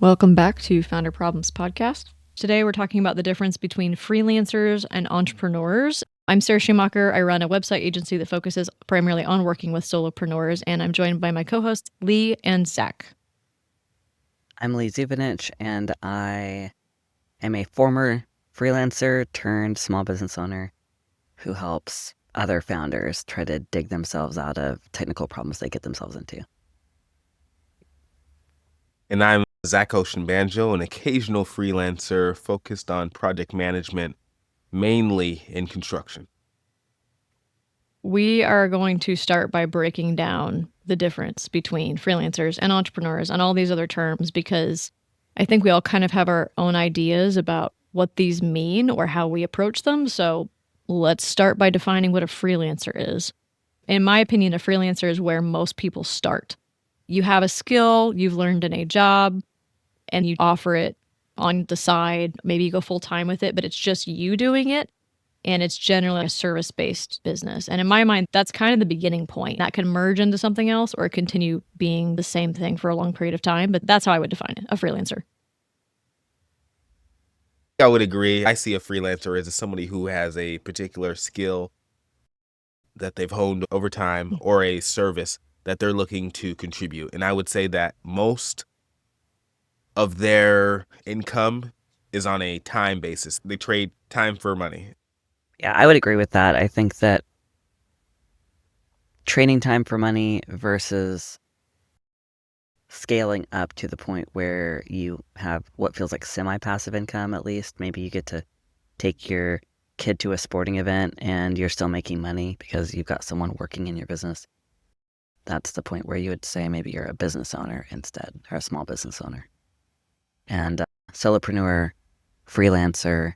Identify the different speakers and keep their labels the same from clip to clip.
Speaker 1: Welcome back to Founder Problems Podcast. Today we're talking about the difference between freelancers and entrepreneurs. I'm Sarah Schumacher. I run a website agency that focuses primarily on working with solopreneurs, and I'm joined by my co-hosts Lee and Zach.
Speaker 2: I'm Lee Zuvanich, and I am a former freelancer turned small business owner who helps other founders try to dig themselves out of technical problems they get themselves into.
Speaker 3: And I'm Zach Oshinbanjo, an occasional freelancer focused on project management, mainly in construction.
Speaker 1: We are going to start by breaking down the difference between freelancers and entrepreneurs and all these other terms, because I think we all kind of have our own ideas about what these mean or how we approach them. So let's start by defining what a freelancer is. In my opinion, a freelancer is where most people start. You have a skill, you've learned in a job, and you offer it on the side. Maybe you go full time with it, but it's just you doing it. And it's generally a service-based business. And in my mind, that's kind of the beginning point. That can merge into something else or continue being the same thing for a long period of time. But that's how I would define it, a freelancer.
Speaker 3: I would agree. I see a freelancer as somebody who has a particular skill that they've honed over time or a service that they're looking to contribute. And I would say that most of their income is on a time basis. They trade time for money.
Speaker 2: Yeah, I would agree with that. I think that trading time for money versus scaling up to the point where you have what feels like semi-passive income, at least. Maybe you get to take your kid to a sporting event and you're still making money because you've got someone working in your business. That's the point where you would say maybe you're a business owner instead, or a small business owner. And solopreneur, freelancer,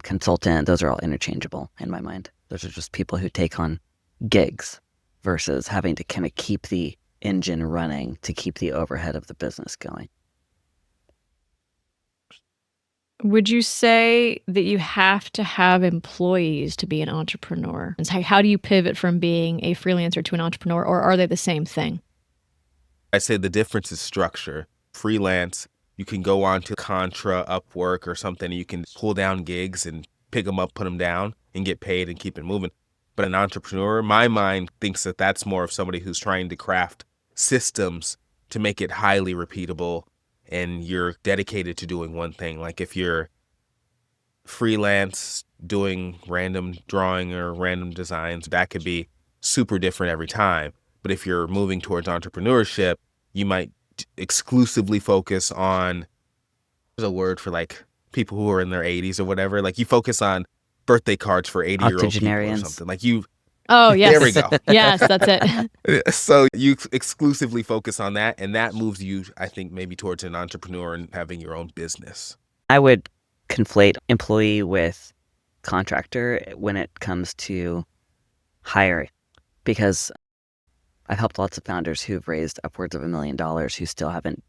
Speaker 2: consultant, those are all interchangeable in my mind. Those are just people who take on gigs versus having to kind of keep the engine running to keep the overhead of the business going.
Speaker 1: Would you say that you have to have employees to be an entrepreneur? And so how do you pivot from being a freelancer to an entrepreneur, or are they the same thing?
Speaker 3: I say the difference is structure. Freelance, you can go on to Contra, Upwork, or something. You can pull down gigs and pick them up, put them down, and get paid and keep it moving. But an entrepreneur, my mind thinks that that's more of somebody who's trying to craft systems to make it highly repeatable, and you're dedicated to doing one thing. Like if you're freelance doing random drawing or random designs, that could be super different every time. But if you're moving towards entrepreneurship, you might exclusively focus on, there's a word for like people who are in their 80s or whatever. Like you focus on birthday cards for 80-year-old people or
Speaker 2: Octogenarians.
Speaker 3: something. Like you,
Speaker 1: Oh, yes.
Speaker 3: there we go.
Speaker 1: Yes, that's it.
Speaker 3: So you exclusively focus on that, and that moves you, I think, maybe towards an entrepreneur and having your own business.
Speaker 2: I would conflate employee with contractor when it comes to hiring, because I've helped lots of founders who've raised upwards of $1 million who still haven't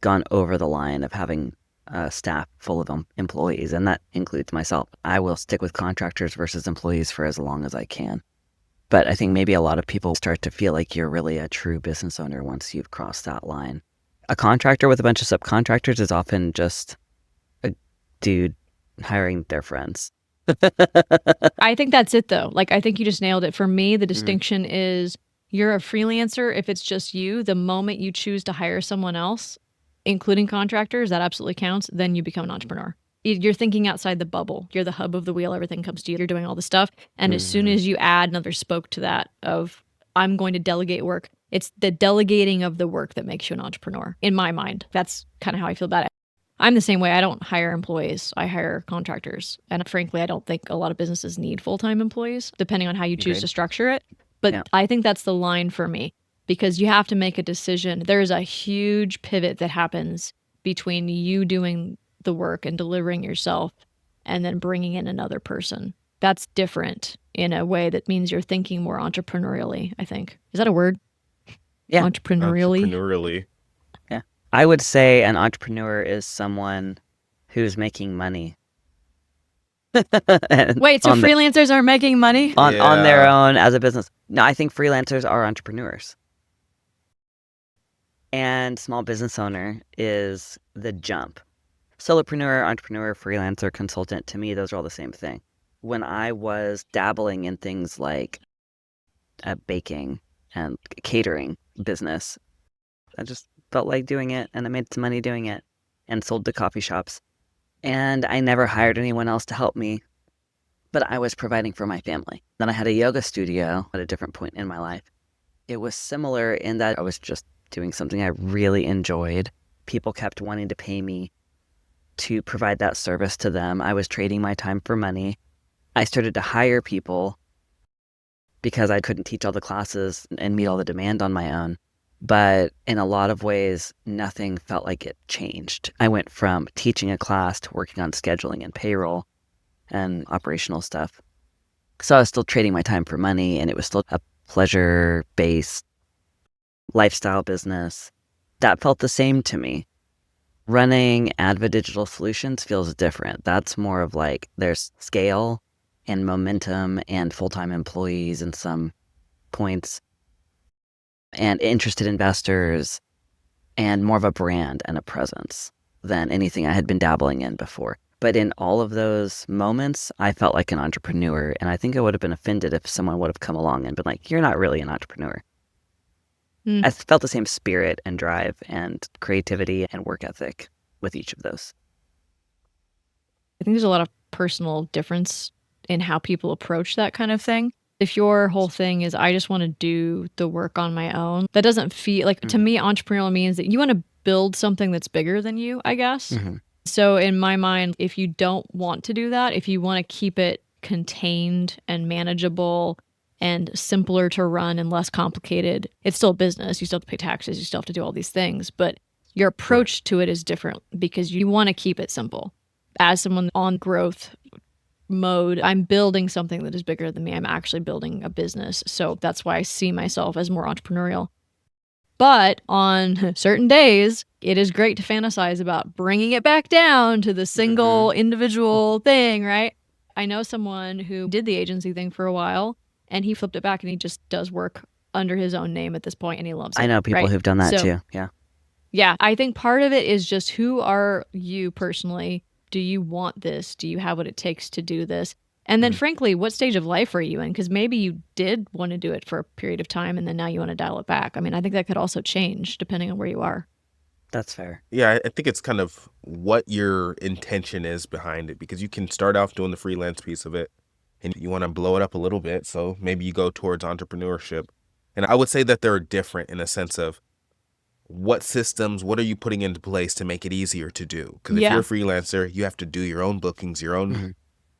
Speaker 2: gone over the line of having a staff full of employees, and that includes myself. I will stick with contractors versus employees for as long as I can. But I think maybe a lot of people start to feel like you're really a true business owner once you've crossed that line. A contractor with a bunch of subcontractors is often just a dude hiring their friends.
Speaker 1: I think that's it, though. Like, I think you just nailed it. For me, the distinction is you're a freelancer if it's just you. The moment you choose to hire someone else, including contractors, that absolutely counts, then you become an entrepreneur. You're thinking outside the bubble. You're the hub of the wheel. Everything comes to you. You're doing all the stuff. And as soon as you add another spoke to that of, I'm going to delegate work, it's the delegating of the work that makes you an entrepreneur, in my mind. That's kind of how I feel about it. I'm the same way. I don't hire employees. I hire contractors. And frankly, I don't think a lot of businesses need full-time employees, depending on how you choose to structure it. But yeah. I think that's the line for me, because you have to make a decision. There's a huge pivot that happens between you doing the work and delivering yourself and then bringing in another person. That's different in a way that means you're thinking more entrepreneurially, I think. Is that a word?
Speaker 2: Yeah.
Speaker 3: Entrepreneurially.
Speaker 2: Yeah. I would say an entrepreneur is someone who's making money.
Speaker 1: Wait, so freelancers are making money?
Speaker 2: On their own as a business. No, I think freelancers are entrepreneurs. And small business owner is the jump. Solopreneur, entrepreneur, freelancer, consultant, to me, those are all the same thing. When I was dabbling in things like baking and catering business, I just felt like doing it, and I made some money doing it and sold to coffee shops. And I never hired anyone else to help me, but I was providing for my family. Then I had a yoga studio at a different point in my life. It was similar in that I was just doing something I really enjoyed. People kept wanting to pay me to provide that service to them. I was trading my time for money. I started to hire people because I couldn't teach all the classes and meet all the demand on my own. But in a lot of ways, nothing felt like it changed. I went from teaching a class to working on scheduling and payroll and operational stuff. So I was still trading my time for money, and it was still a pleasure-based lifestyle business. That felt the same to me. Running Adva Digital Solutions feels different. That's more of like there's scale and momentum and full-time employees in some points and interested investors and more of a brand and a presence than anything I had been dabbling in before. But in all of those moments, I felt like an entrepreneur. And I think I would have been offended if someone would have come along and been like, you're not really an entrepreneur. I felt the same spirit and drive and creativity and work ethic with each of those.
Speaker 1: I think there's a lot of personal difference in how people approach that kind of thing. If your whole thing is, I just want to do the work on my own, that doesn't feel like, to me, entrepreneurial means that you want to build something that's bigger than you, I guess. So in my mind, if you don't want to do that, if you want to keep it contained and manageable and simpler to run and less complicated, it's still a business. You still have to pay taxes. You still have to do all these things. But your approach to it is different because you want to keep it simple. As someone on growth mode, I'm building something that is bigger than me. I'm actually building a business. So that's why I see myself as more entrepreneurial. But on certain days, it is great to fantasize about bringing it back down to the single individual thing, right? I know someone who did the agency thing for a while, and he flipped it back and he just does work under his own name at this point, and he loves it.
Speaker 2: I know people who've done that too.
Speaker 1: Yeah, I think part of it is just, who are you personally? Do you want this? Do you have what it takes to do this? And then frankly, what stage of life are you in? Because maybe you did want to do it for a period of time and then now you want to dial it back. I mean, I think that could also change depending on where you are.
Speaker 2: That's fair.
Speaker 3: Yeah, I think it's kind of what your intention is behind it, because you can start off doing the freelance piece of it and you want to blow it up a little bit. So maybe you go towards entrepreneurship. And I would say that they're different in a sense of what systems, what are you putting into place to make it easier to do? Because if you're a freelancer, you have to do your own bookings, your own,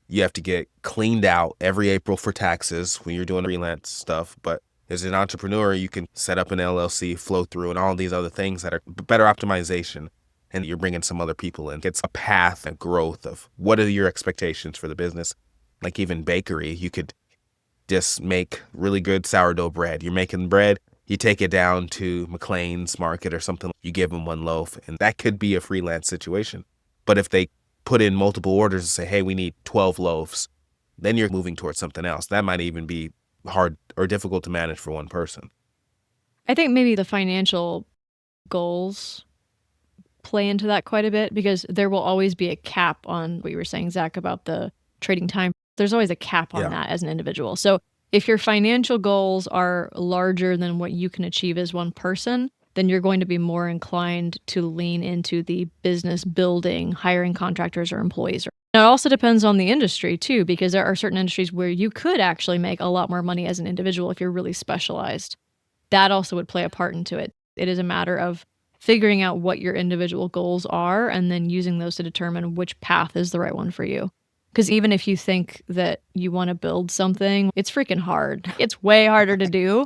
Speaker 3: you have to get cleaned out every April for taxes when you're doing freelance stuff. But as an entrepreneur, you can set up an LLC, flow through, and all these other things that are better optimization. And you're bringing some other people in. It's a path and growth of what are your expectations for the business. Like even bakery, you could just make really good sourdough bread. You're making bread, you take it down to McLean's Market or something, you give them one loaf, and that could be a freelance situation. But if they put in multiple orders and say, hey, we need 12 loaves, then you're moving towards something else. That might even be hard or difficult to manage for one person.
Speaker 1: I think maybe the financial goals play into that quite a bit, because there will always be a cap on what you were saying, Zach, about the trading time. There's always a cap on that as an individual. So if your financial goals are larger than what you can achieve as one person, then you're going to be more inclined to lean into the business building, hiring contractors or employees. Now, it also depends on the industry too, because there are certain industries where you could actually make a lot more money as an individual if you're really specialized. That also would play a part into it. It is a matter of figuring out what your individual goals are and then using those to determine which path is the right one for you. Because even if you think that you want to build something, it's freaking hard. It's way harder to do.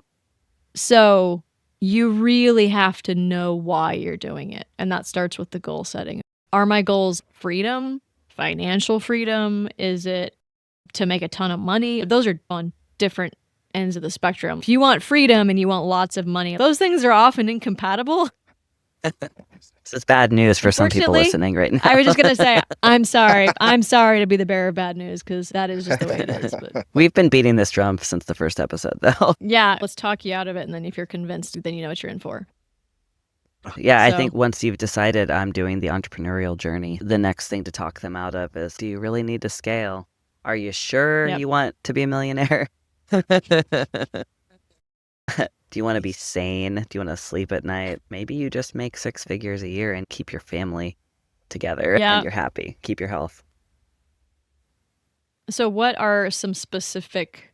Speaker 1: So you really have to know why you're doing it. And that starts with the goal setting. Are my goals freedom, financial freedom? Is it to make a ton of money? Those are on different ends of the spectrum. If you want freedom and you want lots of money, those things are often incompatible.
Speaker 2: So it's bad news for some people listening right now.
Speaker 1: I was just going to say, I'm sorry. I'm sorry to be the bearer of bad news, because that is just the way it is. But
Speaker 2: we've been beating this drum since the first episode, though.
Speaker 1: Yeah, let's talk you out of it. And then if you're convinced, then you know what you're in for.
Speaker 2: Yeah, I
Speaker 1: So,
Speaker 2: think once you've decided I'm doing the entrepreneurial journey, the next thing to talk them out of is, do you really need to scale? Are you sure
Speaker 1: yep.
Speaker 2: you want to be a millionaire? Do you want to be sane? Do you want to sleep at night? Maybe you just make 6 figures a year and keep your family together and
Speaker 1: Yeah.
Speaker 2: you're happy. Keep your health.
Speaker 1: So, what are some specific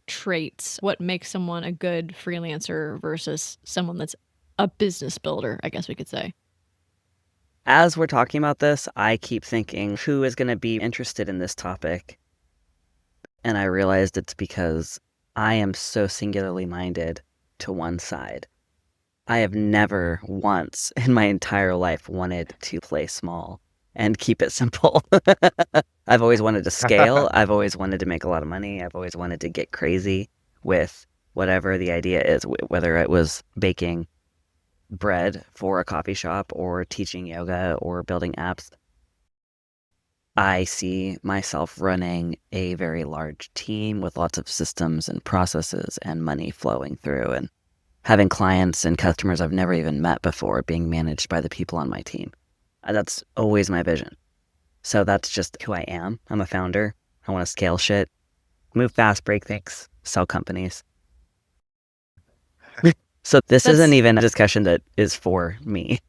Speaker 1: traits? What makes someone a good freelancer versus someone that's a business builder, I guess we could say?
Speaker 2: As we're talking about this, I keep thinking, who is going to be interested in this topic? And I realized it's because I am so singularly minded to one side. I have never once in my entire life wanted to play small and keep it simple. I've always wanted to scale. I've always wanted to make a lot of money. I've always wanted to get crazy with whatever the idea is, whether it was baking bread for a coffee shop or teaching yoga or building apps. I see myself running a very large team with lots of systems and processes and money flowing through, and having clients and customers I've never even met before being managed by the people on my team. That's always my vision. So that's just who I am. I'm a founder. I want to scale shit, move fast, break things, sell companies. So this isn't
Speaker 1: That's
Speaker 2: even a discussion that is for me.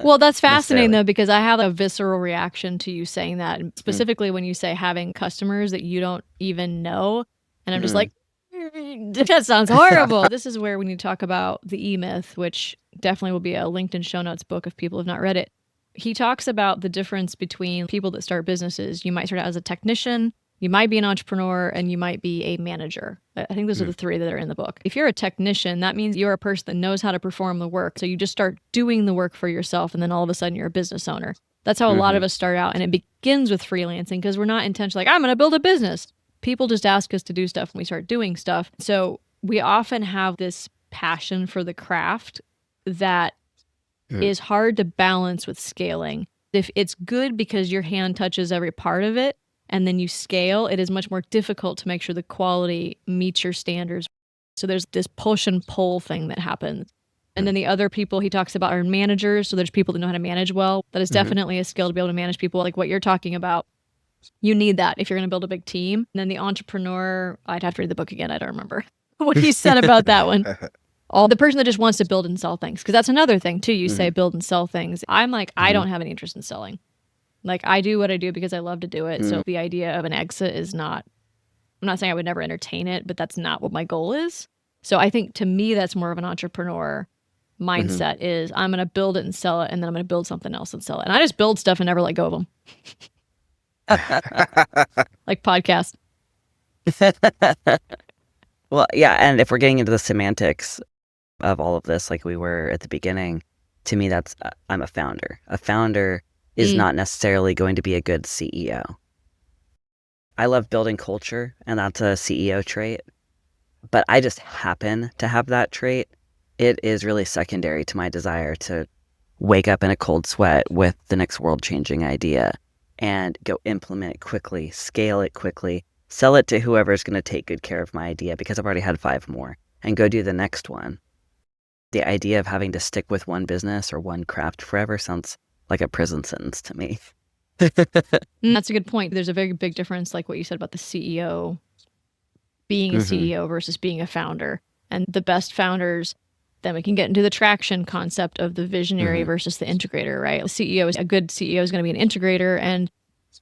Speaker 1: well, that's fascinating
Speaker 2: Necessarily.
Speaker 1: though, because I have a visceral reaction to you saying that, and specifically when you say having customers that you don't even know. And I'm just like, that sounds horrible. This is where we need to talk about the E-Myth, which definitely will be a LinkedIn show notes book if people have not read it. He talks about the difference between people that start businesses. You might start out as a technician, you might be an entrepreneur, and you might be a manager. I think those are the three that are in the book. If you're a technician, that means you're a person that knows how to perform the work. So you just start doing the work for yourself, and then all of a sudden you're a business owner. That's how a lot of us start out. And it begins with freelancing because we're not intentionally like, I'm going to build a business. People just ask us to do stuff and we start doing stuff. So we often have this passion for the craft that is hard to balance with scaling. If it's good because your hand touches every part of it and then you scale, it is much more difficult to make sure the quality meets your standards. So there's this push and pull thing that happens. And then the other people he talks about are managers. So there's people that know how to manage well. That is definitely a skill to be able to manage people like what you're talking about. You need that if you're going to build a big team. And then the entrepreneur, I'd have to read the book again. I don't remember what he said about that one. The person that just wants to build and sell things. Because that's another thing too. You say build and sell things. I'm like, I don't have any interest in selling. Like I do what I do because I love to do it. So the idea of an exit is not, I'm not saying I would never entertain it, but that's not what my goal is. So I think to me, that's more of an entrepreneur mindset is I'm going to build it and sell it. And then I'm going to build something else and sell it. And I just build stuff and never let go of them. Like podcast.
Speaker 2: Well, yeah, and if we're getting into the semantics of all of this, like we were at the beginning, to me, that's I'm a founder. A founder is not necessarily going to be a good CEO. I love building culture, and that's a CEO trait, but I just happen to have that trait. It is really secondary to my desire to wake up in a cold sweat with the next world-changing idea and go implement it quickly, scale it quickly, sell it to whoever's going to take good care of my idea because I've already had 5 more, and go do the next one. The idea of having to stick with one business or one craft forever sounds like a prison sentence to me.
Speaker 1: That's a good point. There's a very big difference, like what you said about the CEO, being a CEO versus being a founder. And the best founders, then we can get into the traction concept of the visionary versus the integrator, right? A good CEO is going to be an integrator, and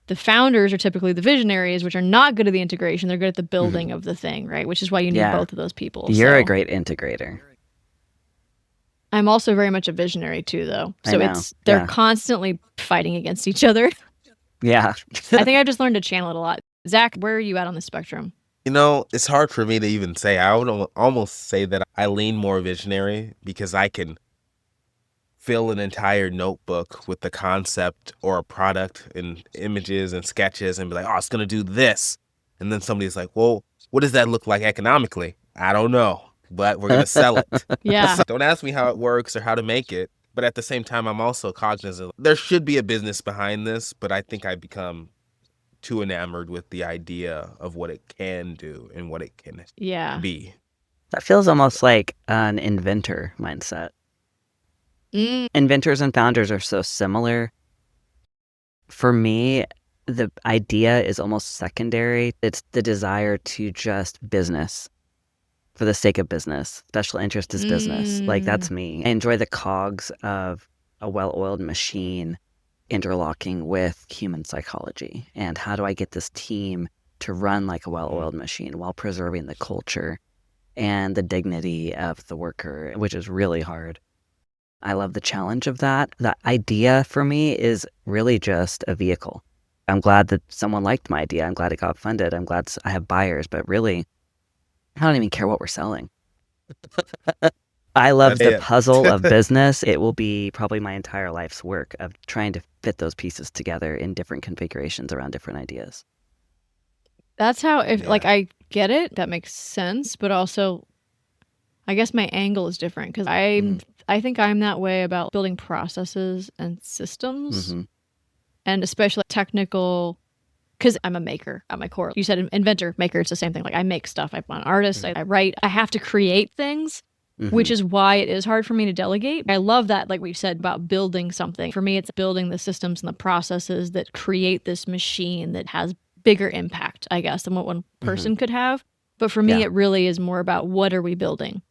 Speaker 1: the founders are typically the visionaries, which are not good at the integration. They're good at the building of the thing, right? Which is why you need both of those people.
Speaker 2: You're a great integrator.
Speaker 1: I'm also very much a visionary too, though. So they're constantly fighting against each other.
Speaker 2: Yeah.
Speaker 1: I think I've just learned to channel it a lot. Zach, where are you at on the spectrum?
Speaker 3: It's hard for me to even say. I would almost say that I lean more visionary because I can fill an entire notebook with the concept or a product and images and sketches and be like, oh, it's going to do this. And then somebody's like, well, what does that look like economically? I don't know, but we're going to sell it.
Speaker 1: Yeah.
Speaker 3: So don't ask me how it works or how to make it. But at the same time, I'm also cognizant there should be a business behind this, but I think I become too enamored with the idea of what it can do and what it can be.
Speaker 2: That feels almost like an inventor mindset. Inventors and founders are so similar. For me, the idea is almost secondary. It's the desire to just business for the sake of business. Special interest is business. Like, that's me. I enjoy the cogs of a well-oiled machine interlocking with human psychology. And how do I get this team to run like a well-oiled machine while preserving the culture and the dignity of the worker, which is really hard. I love the challenge of that. The idea for me is really just a vehicle. I'm glad that someone liked my idea. I'm glad it got funded. I'm glad I have buyers, but really, I don't even care what we're selling. I love the puzzle of business. It will be probably my entire life's work of trying to fit those pieces together in different configurations around different ideas.
Speaker 1: That's how, like, I get it. That makes sense. But also, I guess my angle is different because I think I'm that way about building processes and systems, and especially technical, because I'm a maker at my core. You said inventor, maker, it's the same thing. Like, I make stuff. I'm an artist. I write. I have to create things, which is why it is hard for me to delegate. I love that, like we said, about building something. For me, it's building the systems and the processes that create this machine that has bigger impact, I guess, than what one person could have. But for me, it really is more about what are we building?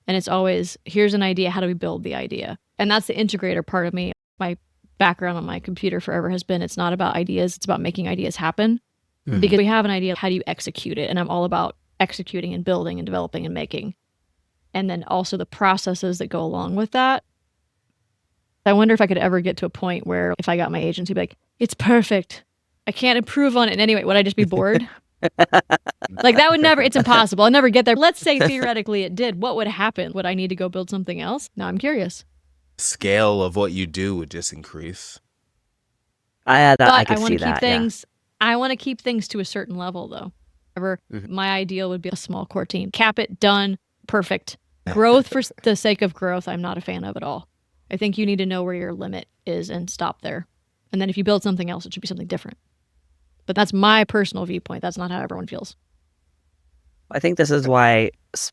Speaker 1: And it's always, here's an idea, how do we build the idea? And that's the integrator part of me. My background on my computer forever has been, it's not about ideas, it's about making ideas happen. Because we have an idea, how do you execute it? And I'm all about executing and building and developing and making. And then also the processes that go along with that. I wonder if I could ever get to a point where if I got my agency, be like, it's perfect. I can't improve on it in any way. Would I just be bored? Like, that would never, it's impossible. I'll never get there. Let's say theoretically it did. What would happen? Would I need to go build something else? Now I'm curious.
Speaker 3: Scale of what you do would just increase.
Speaker 2: I
Speaker 1: But
Speaker 2: could
Speaker 1: I want
Speaker 2: see
Speaker 1: to keep
Speaker 2: that.
Speaker 1: things, I want to keep things to a certain level though. My ideal would be a small core team. Cap it, done, perfect. Growth for the sake of growth, I'm not a fan of at all. I think you need to know where your limit is and stop there. And then if you build something else, it should be something different. But that's my personal viewpoint. That's not how everyone feels.
Speaker 2: I think this is why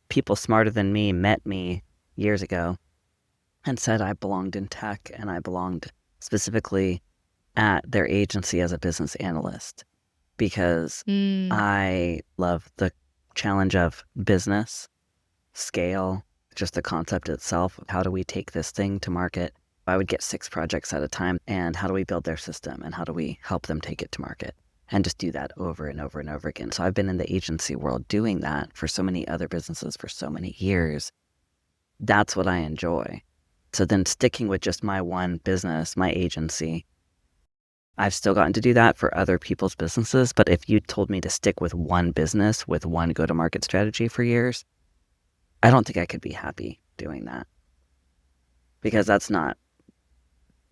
Speaker 2: people smarter than me met me years ago and said I belonged in tech, and I belonged specifically at their agency as a business analyst, because I love the challenge of business, scale, just the concept itself. How do we take this thing to market? I would get 6 projects at a time, and how do we build their system, and how do we help them take it to market? And just do that over and over and over again. So I've been in the agency world doing that for so many other businesses for so many years. That's what I enjoy. So then sticking with just my one business, my agency, I've still gotten to do that for other people's businesses. But if you told me to stick with one business, with one go-to-market strategy for years, I don't think I could be happy doing that. Because that's not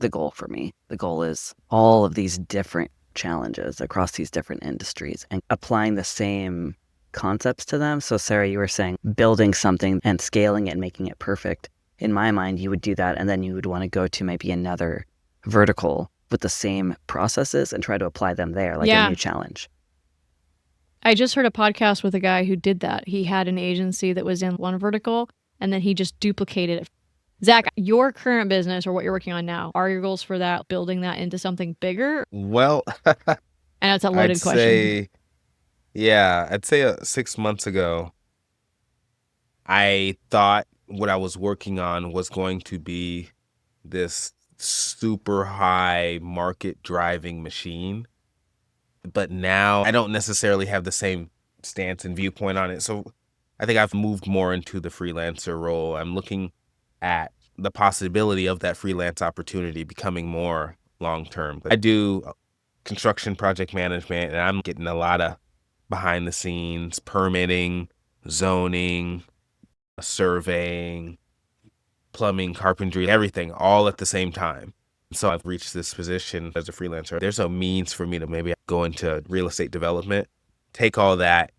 Speaker 2: the goal for me. The goal is all of these different challenges across these different industries and applying the same concepts to them. So Sarah, you were saying building something and scaling it and making it perfect. In my mind, you would do that, and then you would want to go to maybe another vertical with the same processes and try to apply them there, like a new challenge.
Speaker 1: I just heard a podcast with a guy who did that. He had an agency that was in one vertical, and then he just duplicated it. Zach, your current business or what you're working on now, are your goals for that, building that into something bigger?
Speaker 3: Well,
Speaker 1: I know it's a loaded question.
Speaker 3: I'd say 6 months ago, I thought what I was working on was going to be this super high market driving machine. But now I don't necessarily have the same stance and viewpoint on it. So I think I've moved more into the freelancer role. I'm looking at the possibility of that freelance opportunity becoming more long-term. I do construction project management, and I'm getting a lot of behind the scenes permitting, zoning, surveying, plumbing, carpentry, everything all at the same time. So I've reached this position as a freelancer. There's a means for me to maybe go into real estate development, take all that,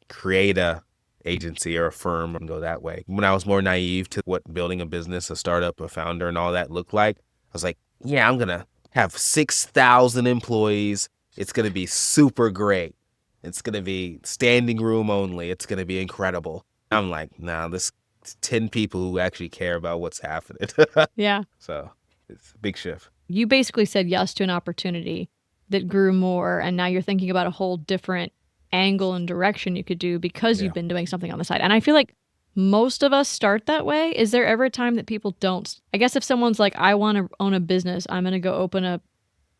Speaker 3: create a agency or a firm and go that way. When I was more naive to what building a business, a startup, a founder and all that looked like, I was like, yeah, I'm going to have 6,000 employees. It's going to be super great. It's going to be standing room only. It's going to be incredible. I'm like, nah, this 10 people who actually care about what's happening.
Speaker 1: Yeah.
Speaker 3: So it's a big shift.
Speaker 1: You basically said yes to an opportunity that grew more, and now you're thinking about a whole different angle and direction you could do because you've been doing something on the side. And I feel like most of us start that way. Is there ever a time that people don't? I guess if someone's like, I want to own a business, I'm going to go open a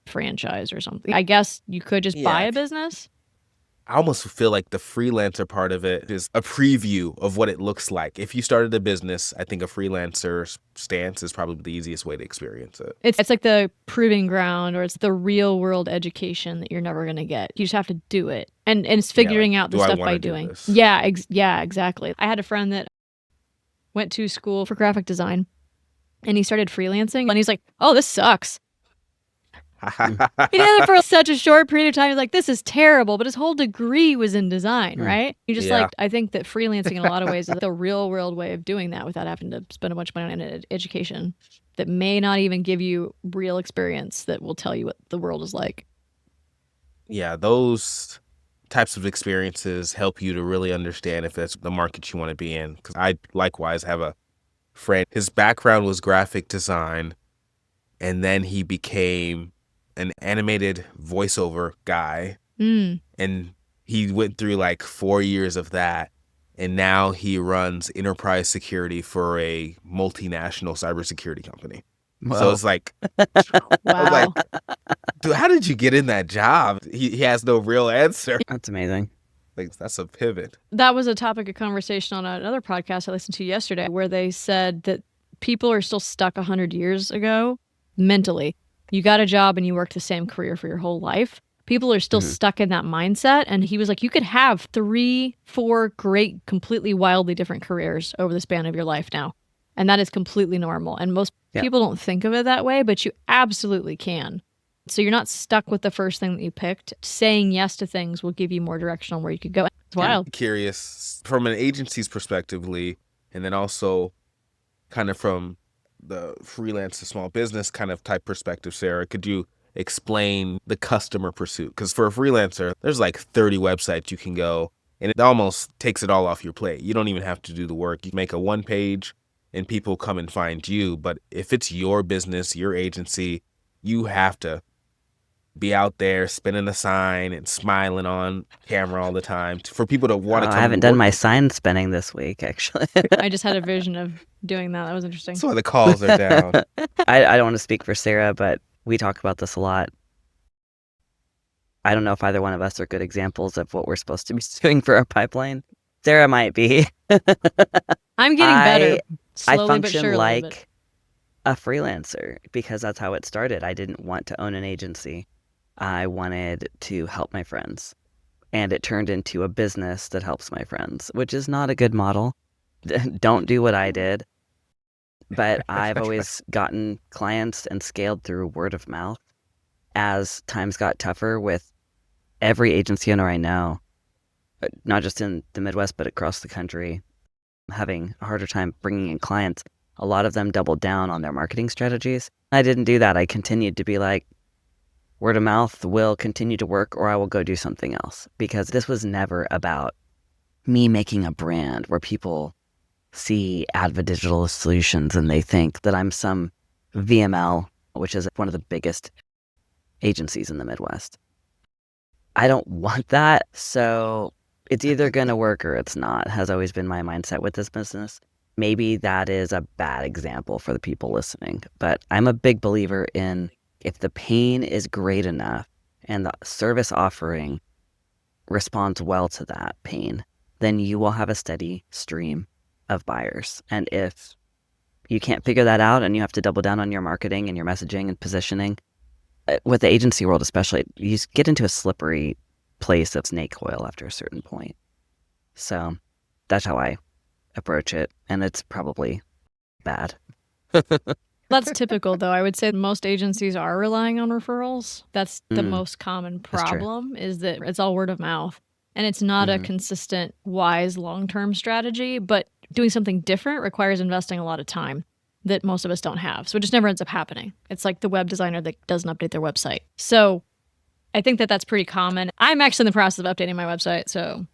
Speaker 1: franchise or something. I guess you could just buy a business.
Speaker 3: I almost feel like the freelancer part of it is a preview of what it looks like. If you started a business, I think a freelancer stance is probably the easiest way to experience it.
Speaker 1: It's like the proving ground, or it's the real world education that you're never going to get. You just have to do it. And it's figuring out the stuff by doing. Yeah, exactly. I had a friend that went to school for graphic design, and he started freelancing, and he's like, oh, this sucks. He did it for such a short period of time. He's like, this is terrible. But his whole degree was in design, right? You just like, I think that freelancing in a lot of ways is the real world way of doing that without having to spend a bunch of money on an education that may not even give you real experience that will tell you what the world is like.
Speaker 3: Yeah, those types of experiences help you to really understand if that's the market you want to be in. Because I likewise have a friend. His background was graphic design, and then he became an animated voiceover guy. And he went through like 4 years of that. And now he runs enterprise security for a multinational cybersecurity company. Whoa. So it's like,
Speaker 1: wow.
Speaker 3: Like, dude, how did you get in that job? He has no real answer.
Speaker 2: That's amazing.
Speaker 3: Like, that's a pivot.
Speaker 1: That was a topic of conversation on another podcast I listened to yesterday, where they said that people are still stuck 100 years ago mentally. You got a job and you worked the same career for your whole life. People are still stuck in that mindset. And he was like, you could have 3, 4 great, completely wildly different careers over the span of your life now. And that is completely normal. And most people don't think of it that way, but you absolutely can. So you're not stuck with the first thing that you picked. Saying yes to things will give you more direction on where you could go. It's wild.
Speaker 3: I'm curious from an agency's perspective, and then also kind of from the freelance to small business kind of type perspective, Sarah, could you explain the customer pursuit? Because for a freelancer, there's like 30 websites you can go, and it almost takes it all off your plate. You don't even have to do the work. You make a 1 page and people come and find you. But if it's your business, your agency, you have to be out there spinning a sign and smiling on camera all the time for people to want to come.
Speaker 2: I haven't done my sign spinning this week, actually.
Speaker 1: I just had a vision of doing that. That was interesting.
Speaker 3: That's why the calls are down.
Speaker 2: I don't want to speak for Sarah, but we talk about this a lot. I don't know if either one of us are good examples of what we're supposed to be doing for our pipeline. Sarah might be.
Speaker 1: I'm getting better. Slowly
Speaker 2: I function
Speaker 1: but surely,
Speaker 2: like a freelancer because that's how it started. I didn't want to own an agency. I wanted to help my friends, and it turned into a business that helps my friends, which is not a good model. Don't do what I did. But I've always gotten clients and scaled through word of mouth. As times got tougher with every agency owner I know, not just in the Midwest, but across the country, having a harder time bringing in clients, a lot of them doubled down on their marketing strategies. I didn't do that. I continued to be like, word of mouth will continue to work, or I will go do something else. Because this was never about me making a brand where people see Adva Digital Solutions and they think that I'm some VML, which is one of the biggest agencies in the Midwest. I don't want that. So it's either going to work or it's not, has always been my mindset with this business. Maybe that is a bad example for the people listening, but I'm a big believer in if the pain is great enough and the service offering responds well to that pain, then you will have a steady stream of buyers. And if you can't figure that out and you have to double down on your marketing and your messaging and positioning, with the agency world especially, you get into a slippery place of snake oil after a certain point. So that's how I approach it. And it's probably bad.
Speaker 1: That's typical, though. I would say most agencies are relying on referrals. That's the most common problem, is that it's all word of mouth. And it's not a consistent, wise, long-term strategy. But doing something different requires investing a lot of time that most of us don't have. So it just never ends up happening. It's like the web designer that doesn't update their website. So I think that that's pretty common. I'm actually in the process of updating my website, so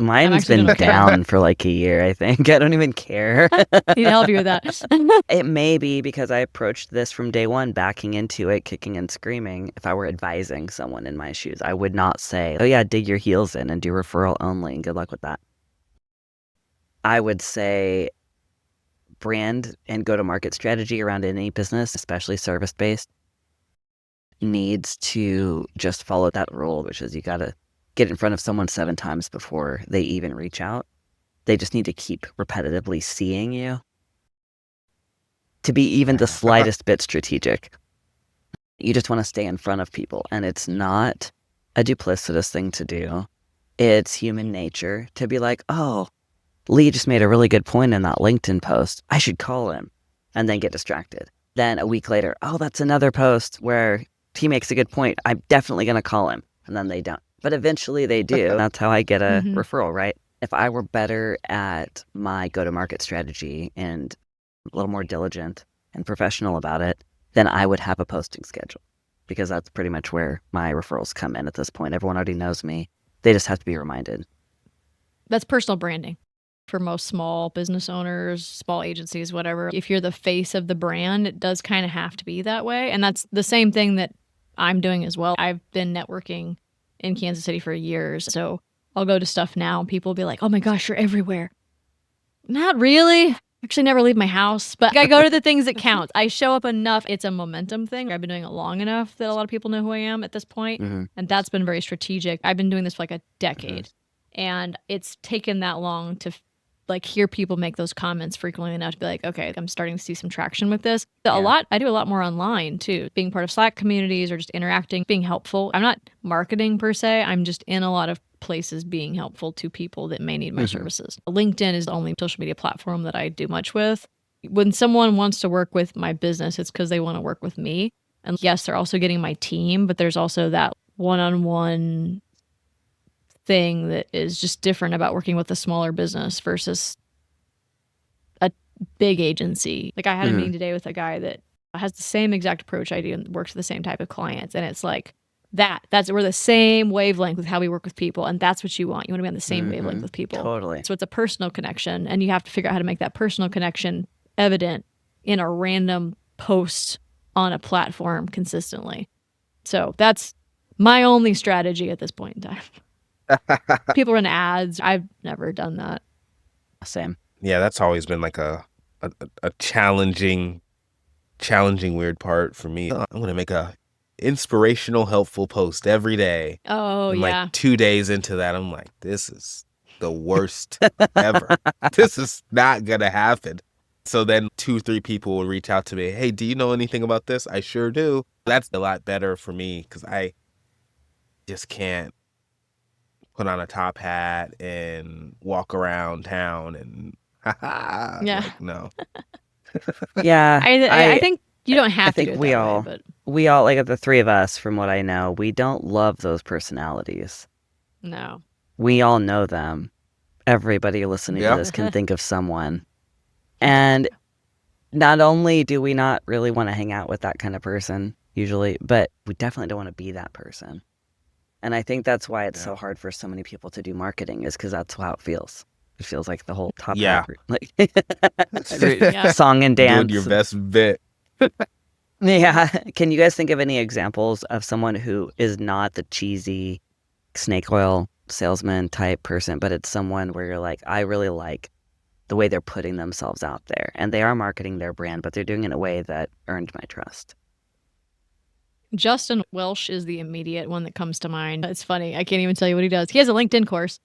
Speaker 2: Mine's
Speaker 1: actually
Speaker 2: been
Speaker 1: doing okay.
Speaker 2: down for like a year, I think. I don't even care.
Speaker 1: Need to help you with that.
Speaker 2: It may be because I approached this from day one, backing into it, kicking and screaming. If I were advising someone in my shoes, I would not say, oh yeah, dig your heels in and do referral only and good luck with that. I would say brand and go-to-market strategy around any business, especially service-based, needs to just follow that rule, which is you got to get in front of someone 7 times before they even reach out. They just need to keep repetitively seeing you to be even the slightest bit strategic. You just want to stay in front of people, and it's not a duplicitous thing to do. It's human nature to be like, oh, Lee just made a really good point in that LinkedIn post. I should call him, and then get distracted. Then a week later, oh, that's another post where he makes a good point. I'm definitely going to call him, and then they don't. But eventually they do. That's how I get a referral, right? If I were better at my go-to-market strategy and a little more diligent and professional about it, then I would have a posting schedule, because that's pretty much where my referrals come in at this point. Everyone already knows me. They just have to be reminded.
Speaker 1: That's personal branding for most small business owners, small agencies, whatever. If you're the face of the brand, it does kind of have to be that way. And that's the same thing that I'm doing as well. I've been networking in Kansas City for years. So I'll go to stuff now and people will be like, oh my gosh, you're everywhere. Not really. Actually never leave my house, but I go to the things that count. I show up enough. It's a momentum thing. I've been doing it long enough that a lot of people know who I am at this point. And that's been very strategic. I've been doing this for like a decade. And it's taken that long to like hear people make those comments frequently enough to be like, okay, I'm starting to see some traction with this. I do a lot more online too, being part of Slack communities or just interacting, being helpful. I'm not marketing per se. I'm just in a lot of places being helpful to people that may need my services. LinkedIn is the only social media platform that I do much with. When someone wants to work with my business, it's because they want to work with me. And yes, they're also getting my team, but there's also that one-on-one thing that is just different about working with a smaller business versus a big agency. Like I had a meeting today with a guy that has the same exact approach I do and works with the same type of clients. And it's like we're the same wavelength with how we work with people. And that's what you want. You want to be on the same wavelength with people.
Speaker 2: Totally.
Speaker 1: So it's a personal connection, and you have to figure out how to make that personal connection evident in a random post on a platform consistently. So that's my only strategy at this point in time. People run ads. I've never done that.
Speaker 2: Same.
Speaker 3: Yeah, that's always been like a challenging weird part for me. I'm gonna make a inspirational, helpful post every day.
Speaker 1: Oh,
Speaker 3: and
Speaker 1: yeah.
Speaker 3: like 2 days into that, I'm like, this is the worst ever. This is not gonna happen. So then 2-3 people will reach out to me. Hey, do you know anything about this? I sure do. That's a lot better for me because I just can't put on a top hat and walk around town and like, no.
Speaker 2: Yeah.
Speaker 1: I think you don't have
Speaker 2: I
Speaker 1: to
Speaker 2: think
Speaker 1: do it
Speaker 2: we
Speaker 1: that
Speaker 2: all,
Speaker 1: way, but
Speaker 2: we all, like the 3 of us, from what I know, we don't love those personalities.
Speaker 1: no.
Speaker 2: We all know them. Everybody listening to this can think of someone. And not only do we not really want to hang out with that kind of person usually, but we definitely don't want to be that person. And I think that's why it's so hard for so many people to do marketing, is because that's how it feels. It feels like the whole top hat, like song and dance.
Speaker 3: Doing your best bit.
Speaker 2: Yeah. Can you guys think of any examples of someone who is not the cheesy snake oil salesman type person, but it's someone where you're like, I really like the way they're putting themselves out there, and they are marketing their brand, but they're doing it in a way that earned my trust?
Speaker 1: Justin Welsh is the immediate one that comes to mind. It's funny. I can't even tell you what he does. He has a LinkedIn course,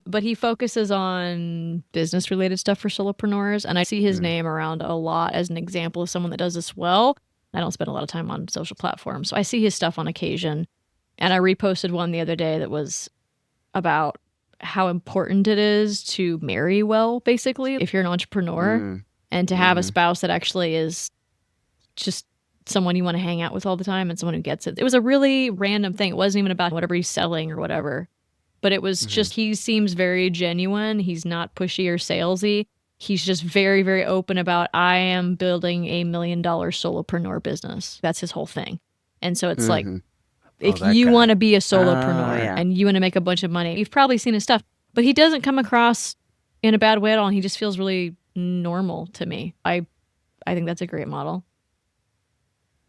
Speaker 1: but he focuses on business related stuff for solopreneurs. And I see his name around a lot as an example of someone that does this well. I don't spend a lot of time on social platforms, so I see his stuff on occasion. And I reposted one the other day that was about how important it is to marry well, basically, if you're an entrepreneur, and to have a spouse that actually is just someone you want to hang out with all the time and someone who gets it. It was a really random thing. It wasn't even about whatever he's selling or whatever, but it was just, he seems very genuine. He's not pushy or salesy. He's just very, very open about, I am building $1 million solopreneur business. That's his whole thing. And so it's like, if you want to be a solopreneur and you want to make a bunch of money, you've probably seen his stuff. But he doesn't come across in a bad way at all, and he just feels really normal to me. I think that's a great model.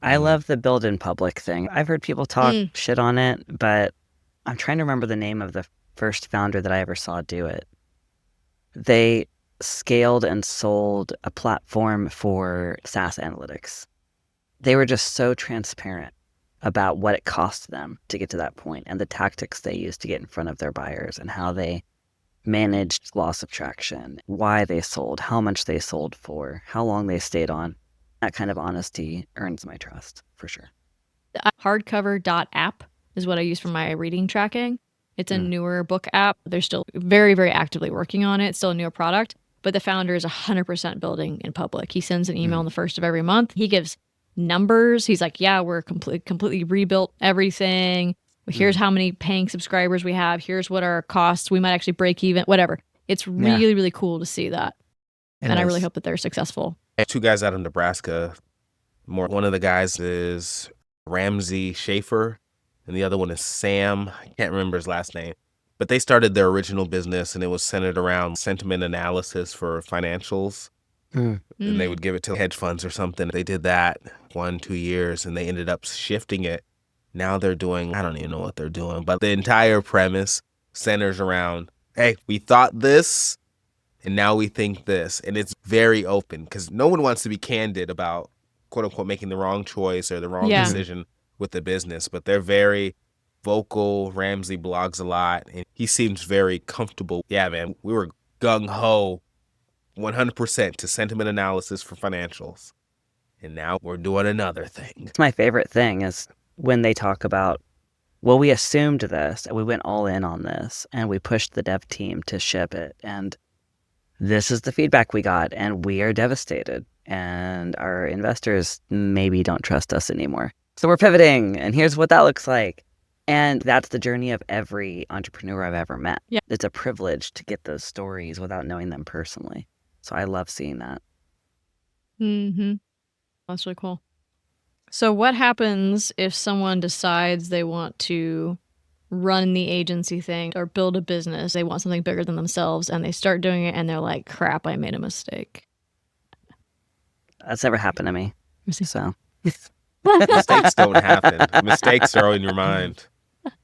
Speaker 2: I love the build in public thing. I've heard people talk shit on it, but I'm trying to remember the name of the first founder that I ever saw do it. They scaled and sold a platform for SaaS analytics. They were just so transparent about what it cost them to get to that point and the tactics they used to get in front of their buyers and how they managed loss of traction, why they sold, how much they sold for, how long they stayed on. That kind of honesty earns my trust, for sure.
Speaker 1: Hardcover.app is what I use for my reading tracking. It's a newer book app. They're still very, very actively working on it. It's still a newer product, but the founder is 100% building in public. He sends an email on the first of every month. He gives numbers. He's like, yeah, we're completely rebuilt everything. Here's how many paying subscribers we have. Here's what our costs. We might actually break even, whatever. It's really, really cool to see that. I really hope that they're successful.
Speaker 3: Two guys out of Nebraska. One of the guys is Ramsey Schaefer, and the other one is Sam. I can't remember his last name. But they started their original business, and it was centered around sentiment analysis for financials. And they would give it to hedge funds or something. They did that 1-2 years, and they ended up shifting it. Now they're doing, I don't even know what they're doing, but the entire premise centers around, hey, we thought this, and now we think this. And it's very open because no one wants to be candid about, quote unquote, making the wrong choice or the wrong decision with the business. But they're very vocal. Ramsey blogs a lot, and he seems very comfortable. Yeah, man, we were gung-ho 100% to sentiment analysis for financials. And now we're doing another thing.
Speaker 2: It's my favorite thing is when they talk about, well, we assumed this and we went all in on this and we pushed the dev team to ship it. And this is the feedback we got and we are devastated. And our investors maybe don't trust us anymore. So we're pivoting and here's what that looks like. And that's the journey of every entrepreneur I've ever met.
Speaker 1: Yeah.
Speaker 2: It's a privilege to get those stories without knowing them personally. So I love seeing that.
Speaker 1: That's really cool. So what happens if someone decides they want to run the agency thing or build a business? They want something bigger than themselves and they start doing it and they're like, crap, I made a mistake.
Speaker 2: That's never happened to me. So
Speaker 3: Mistakes don't happen. Mistakes are in your mind.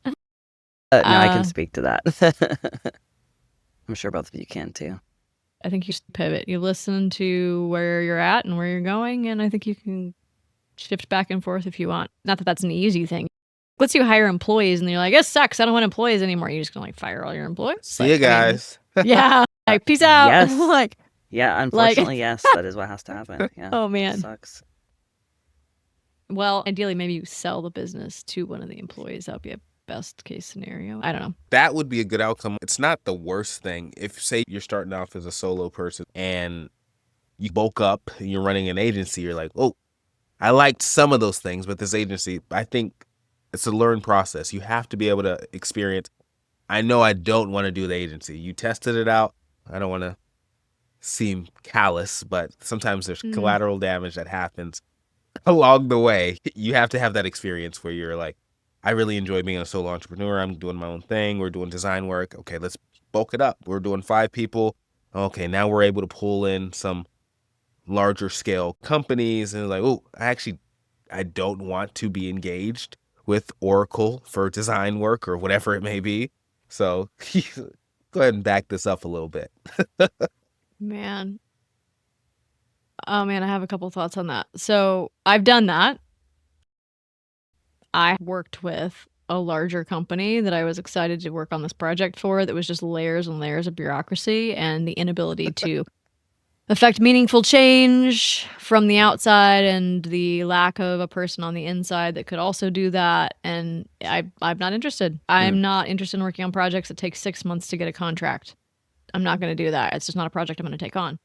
Speaker 2: no, I can speak to that. I'm sure both of you can too.
Speaker 1: I think you should pivot. You listen to where you're at and where you're going, and I think you can shift back and forth if you want. Not that that's an easy thing. Let's you hire employees, and you're like, this sucks. I don't want employees anymore. You're just gonna like fire all your employees.
Speaker 3: See you guys.
Speaker 1: Yeah, like peace out.
Speaker 2: Yes.
Speaker 1: Like,
Speaker 2: yeah, unfortunately, yes, that is what has to happen. Yeah.
Speaker 1: Oh man,
Speaker 2: it sucks.
Speaker 1: Well, ideally, maybe you sell the business to one of the employees. That would be a best case scenario. I don't know.
Speaker 3: That would be a good outcome. It's not the worst thing. If, say, you're starting off as a solo person and you bulk up and you're running an agency, you're like, oh, I liked some of those things, but this agency, I think it's a learned process. You have to be able to experience, I know I don't want to do the agency. You tested it out. I don't want to seem callous, but sometimes there's collateral damage that happens along the way. You have to have that experience where you're like, I really enjoy being a solo entrepreneur. I'm doing my own thing. We're doing design work. Okay, let's bulk it up. We're doing 5 people. Okay, now we're able to pull in some larger scale companies. And like, oh, I don't want to be engaged with Oracle for design work or whatever it may be. So go ahead and back this up a little bit.
Speaker 1: Man. Oh man, I have a couple thoughts on that. So I've done that. I worked with a larger company that I was excited to work on this project for that was just layers and layers of bureaucracy and the inability to affect meaningful change from the outside and the lack of a person on the inside that could also do that. And I'm not interested. I'm not interested in working on projects that take 6 months to get a contract. I'm not going to do that. It's just not a project I'm going to take on.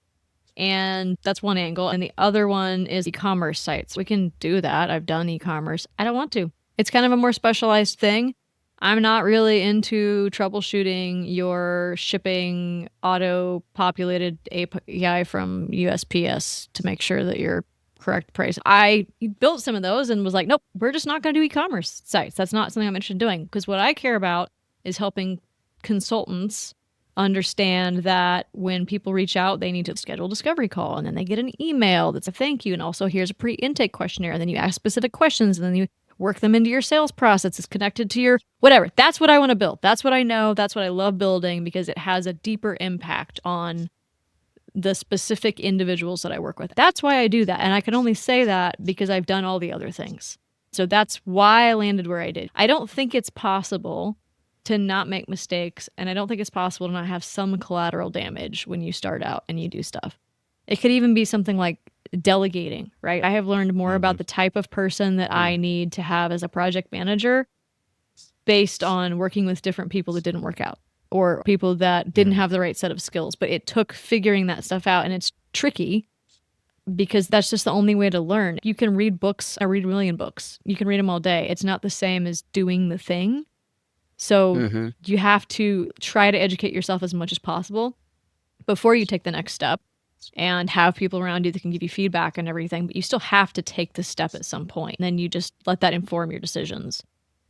Speaker 1: And that's one angle. And the other one is e-commerce sites. We can do that. I've done e-commerce. I don't want to. It's kind of a more specialized thing. I'm not really into troubleshooting your shipping auto-populated API from USPS to make sure that you're correct price. I built some of those and was like, nope, we're just not going to do e-commerce sites. That's not something I'm interested in doing because what I care about is helping consultants understand that when people reach out, they need to schedule a discovery call, and then they get an email that's a thank you, and also here's a pre-intake questionnaire, and then you ask specific questions, and then you work them into your sales process. It's connected to your whatever. That's what I want to build. That's what I know. That's what I love building, because it has a deeper impact on the specific individuals that I work with. That's why I do that. And I can only say that because I've done all the other things. So that's why I landed where I did. I don't think it's possible to not make mistakes, and I don't think it's possible to not have some collateral damage when you start out and you do stuff. It could even be something like delegating, right? I have learned more about the type of person that I need to have as a project manager based on working with different people that didn't work out, or people that didn't have the right set of skills. But it took figuring that stuff out, and it's tricky because that's just the only way to learn. You can read books. I read a million books. You can read them all day. It's not the same as doing the thing. So you have to try to educate yourself as much as possible before you take the next step, and have people around you that can give you feedback and everything. But you still have to take the step at some point. And then you just let that inform your decisions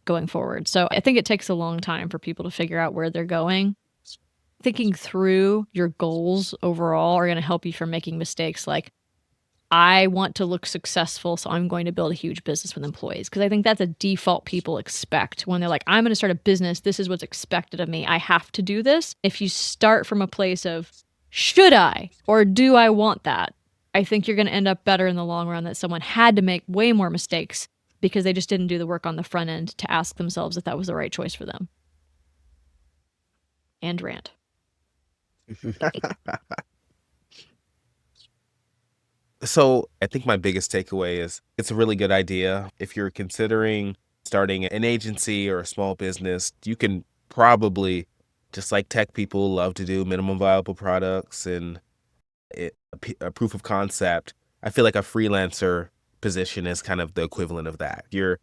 Speaker 1: going forward. So I think it takes a long time for people to figure out where they're going. Thinking through your goals overall are going to help you from making mistakes like, I want to look successful, so I'm going to build a huge business with employees. Because I think that's a default people expect when they're like, I'm going to start a business. This is what's expected of me. I have to do this. If you start from a place of, should I or do I want that? I think you're going to end up better in the long run that someone had to make way more mistakes because they just didn't do the work on the front end to ask themselves if that was the right choice for them. And rant.
Speaker 3: So I think my biggest takeaway is it's a really good idea. If you're considering starting an agency or a small business, you can probably, just like tech people love to do, minimum viable products and a proof of concept. I feel like a freelancer position is kind of the equivalent of that. You're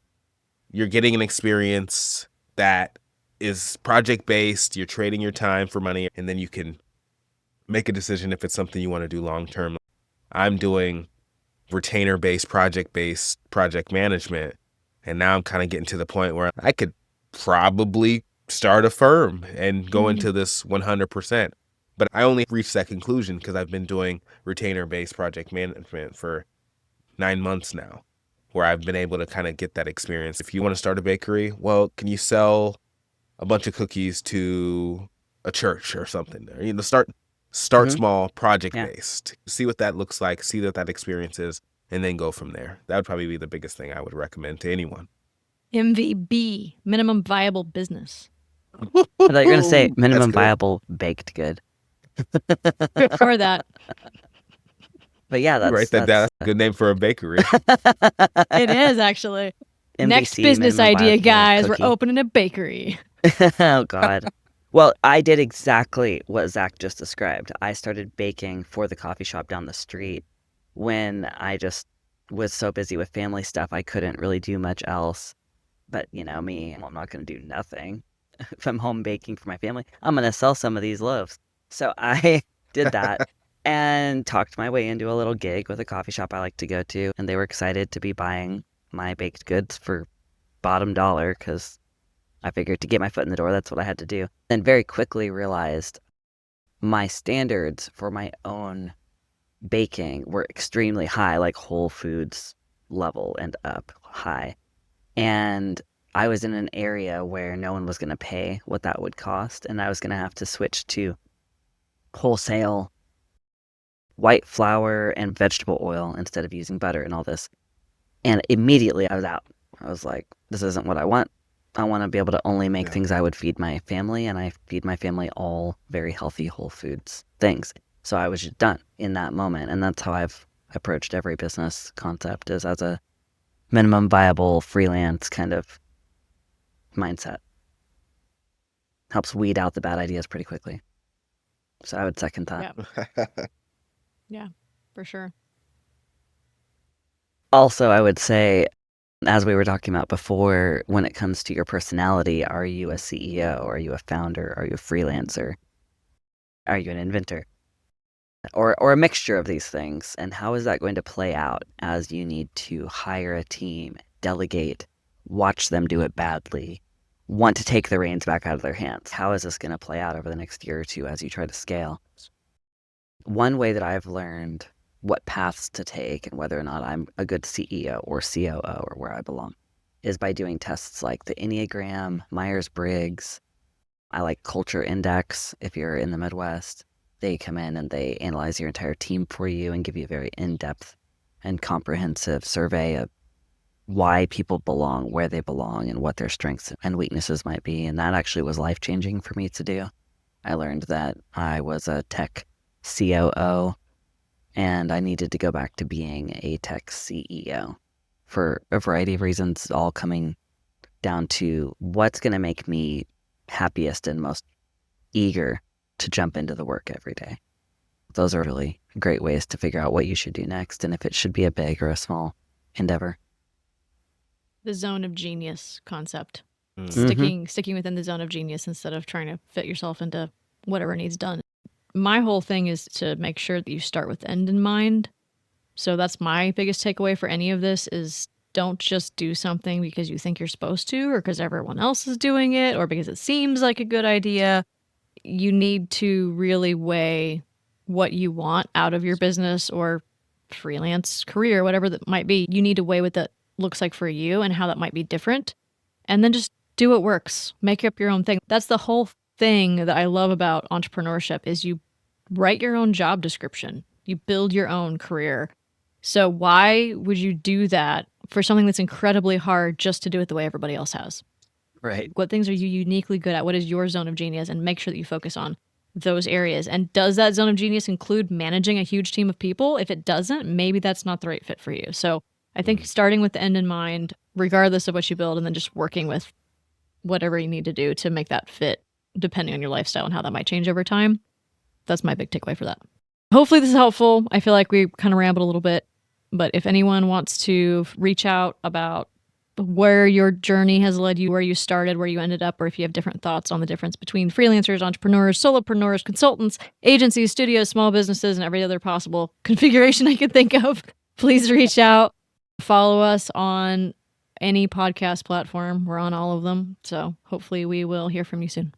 Speaker 3: getting an experience that is project based. You're trading your time for money, and then you can make a decision if it's something you want to do long term. I'm doing retainer-based, project-based project management, and now I'm kind of getting to the point where I could probably start a firm and go into this 100%. But I only reached that conclusion because I've been doing retainer-based project management for 9 months now, where I've been able to kind of get that experience. If you want to start a bakery, well, can you sell a bunch of cookies to a church or something? Start small, project-based. See what that looks like, see what that experience is, and then go from there. That would probably be the biggest thing I would recommend to anyone.
Speaker 1: MVB, minimum viable business.
Speaker 2: I thought you were going to say minimum viable baked good.
Speaker 1: Or that.
Speaker 2: But yeah,
Speaker 3: write that down. Good name for a bakery.
Speaker 1: It is, actually.
Speaker 2: MVC,
Speaker 1: Next business idea, guys. We're opening a bakery.
Speaker 2: Oh, God. Well, I did exactly what Zach just described. I started baking for the coffee shop down the street when I just was so busy with family stuff, I couldn't really do much else. But, you know, me, I'm not going to do nothing. If I'm home baking for my family, I'm going to sell some of these loaves. So I did that and talked my way into a little gig with a coffee shop I like to go to. And they were excited to be buying my baked goods for bottom dollar because I figured to get my foot in the door, that's what I had to do. Then very quickly realized my standards for my own baking were extremely high, like Whole Foods level and up high. And I was in an area where no one was going to pay what that would cost. And I was going to have to switch to wholesale white flour and vegetable oil instead of using butter and all this. And immediately I was out. I was like, this isn't what I want. I want to be able to only make things I would feed my family, and I feed my family all very healthy Whole Foods things. So I was just done in that moment, and that's how I've approached every business concept, is as a minimum viable freelance kind of mindset. Helps weed out the bad ideas pretty quickly. So I would second that.
Speaker 1: Yeah, for sure.
Speaker 2: Also, I would say, as we were talking about before, when it comes to your personality, are you a CEO? Are you a founder? Are you a freelancer? Are you an inventor? Or a mixture of these things? And how is that going to play out as you need to hire a team, delegate, watch them do it badly, want to take the reins back out of their hands. How is this going to play out over the next year or two as you try to scale? One way that I've learned what paths to take and whether or not I'm a good CEO or COO or where I belong is by doing tests like the Enneagram, Myers-Briggs. I like Culture Index if you're in the Midwest. They come in and they analyze your entire team for you and give you a very in-depth and comprehensive survey of why people belong, where they belong, and what their strengths and weaknesses might be. And that actually was life-changing for me to do. I learned that I was a tech COO and I needed to go back to being a tech CEO for a variety of reasons, all coming down to what's going to make me happiest and most eager to jump into the work every day. Those are really great ways to figure out what you should do next and if it should be a big or a small endeavor.
Speaker 1: The zone of genius concept.
Speaker 3: Mm.
Speaker 1: Sticking within the zone of genius instead of trying to fit yourself into whatever needs done. My whole thing is to make sure that you start with the end in mind. So that's my biggest takeaway for any of this is don't just do something because you think you're supposed to or because everyone else is doing it or because it seems like a good idea. You need to really weigh what you want out of your business or freelance career, whatever that might be. You need to weigh what that looks like for you and how that might be different. And then just do what works. Make up your own thing. That's the whole thing that I love about entrepreneurship is you write your own job description. You build your own career. So why would you do that for something that's incredibly hard just to do it the way everybody else has?
Speaker 2: Right.
Speaker 1: What things are you uniquely good at? What is your zone of genius? And make sure that you focus on those areas. And does that zone of genius include managing a huge team of people? If it doesn't, maybe that's not the right fit for you. So I think starting with the end in mind, regardless of what you build, and then just working with whatever you need to do to make that fit, depending on your lifestyle and how that might change over time. That's my big takeaway for that. Hopefully this is helpful. I feel like we kind of rambled a little bit, but if anyone wants to reach out about where your journey has led you, where you started, where you ended up, or if you have different thoughts on the difference between freelancers, entrepreneurs, solopreneurs, consultants, agencies, studios, small businesses, and every other possible configuration I could think of, please reach out. Follow us on any podcast platform. We're on all of them. So hopefully we will hear from you soon.